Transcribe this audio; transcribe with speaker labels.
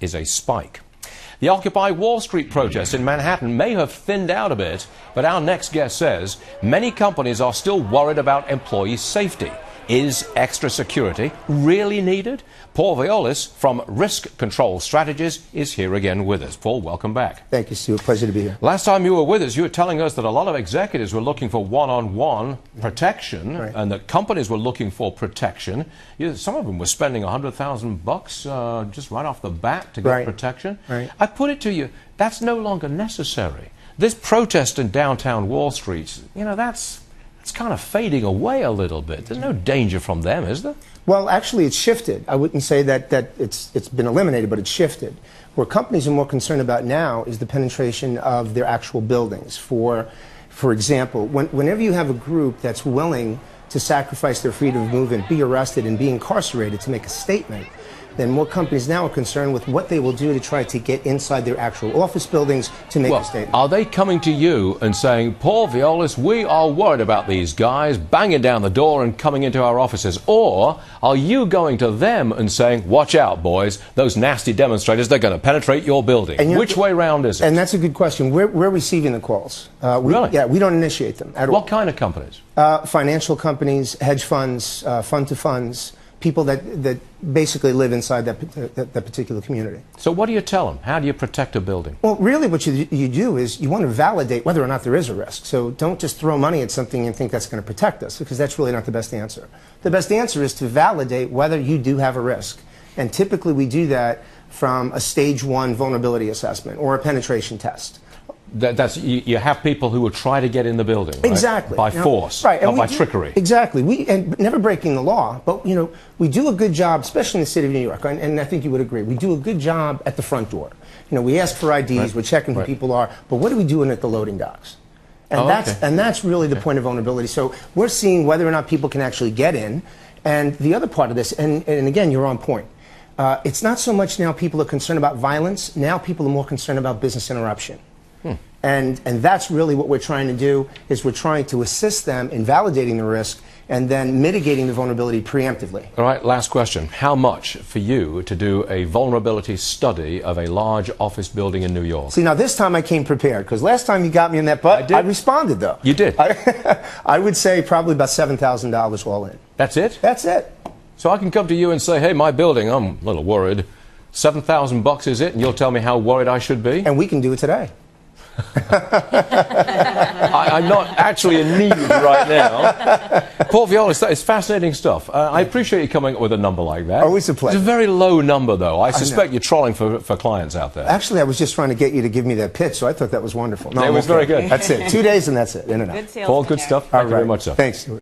Speaker 1: is a spike. The Occupy Wall Street protests in Manhattan may have thinned out a bit, but our next guest says many companies are still worried about employee safety. Is extra security really needed? Paul Viollis from Risk Control Strategies is here again with us. Paul, welcome back.
Speaker 2: Thank you, Stu. Pleasure to be here.
Speaker 1: Last time you were with us, you were telling us that a lot of executives were looking for one-on-one protection,
Speaker 2: right,
Speaker 1: and that companies were looking for protection. Some of them were spending $100,000 just right off the bat to get protection.
Speaker 2: Right.
Speaker 1: I put it to you, that's no longer necessary. This protest in downtown Wall Street, that's kind of fading away a little bit. There's no danger from them, is there?
Speaker 2: Well, actually, it's shifted. I wouldn't say that it's been eliminated, but it's shifted. Where companies are more concerned about now is the penetration of their actual buildings. For example, whenever you have a group that's willing to sacrifice their freedom of movement, be arrested, and be incarcerated to make a statement, then more companies now are concerned with what they will do to try to get inside their actual office buildings to make a statement.
Speaker 1: Are they coming to you and saying, Paul Viollis, we are worried about these guys banging down the door and coming into our offices? Or are you going to them and saying, watch out, boys, those nasty demonstrators, they're going to penetrate your building? Which way round is it?
Speaker 2: And that's a good question. We're receiving the calls.
Speaker 1: Really?
Speaker 2: Yeah, we don't initiate them at all.
Speaker 1: What kind of companies?
Speaker 2: Financial companies, hedge funds, fund-to-funds, people that basically live inside that particular community.
Speaker 1: So what do you tell them? How do you protect a building?
Speaker 2: Well, really what you do is you want to validate whether or not there is a risk. So don't just throw money at something and think that's going to protect us, because that's really not the best answer. The best answer is to validate whether you do have a risk. And typically we do that from a stage 1 vulnerability assessment or a penetration test.
Speaker 1: You have people who will try to get in the building, right?
Speaker 2: Exactly.
Speaker 1: By force,
Speaker 2: right,
Speaker 1: not by trickery.
Speaker 2: Exactly. And never breaking the law, but we do a good job, especially in the city of New York, and I think you would agree. We do a good job at the front door. We ask for IDs, we're checking who people are, but what are we doing at the loading docks? And that's really the point of vulnerability. So we're seeing whether or not people can actually get in. And the other part of this, and again, you're on point. It's not so much now people are concerned about violence. Now people are more concerned about business interruption. And that's really what we're trying to do, is we're trying to assist them in validating the risk and then mitigating the vulnerability preemptively.
Speaker 1: All right, last question. How much for you to do a vulnerability study of a large office building in New York?
Speaker 2: See, now this time I came prepared, because last time you got me in that butt, I responded, though.
Speaker 1: You did?
Speaker 2: I would say probably about $7,000 all in.
Speaker 1: That's it?
Speaker 2: That's it.
Speaker 1: So I can come to you and say, hey, my building, I'm a little worried. $7,000 is it? And you'll tell me how worried I should be?
Speaker 2: And we can do it today.
Speaker 1: I'm not actually in need right now. Paul Viollis, that is fascinating stuff. I appreciate you coming up with a number like that.
Speaker 2: Always a pleasure.
Speaker 1: It's a very low number, though. I suspect you're trolling for clients out there.
Speaker 2: Actually, I was just trying to get you to give me that pitch, so I thought that was wonderful.
Speaker 1: No, it was very good.
Speaker 2: That's it. 2 days and that's it. In and out.
Speaker 1: Paul, good stuff. Thank you very much, sir.
Speaker 2: Thanks.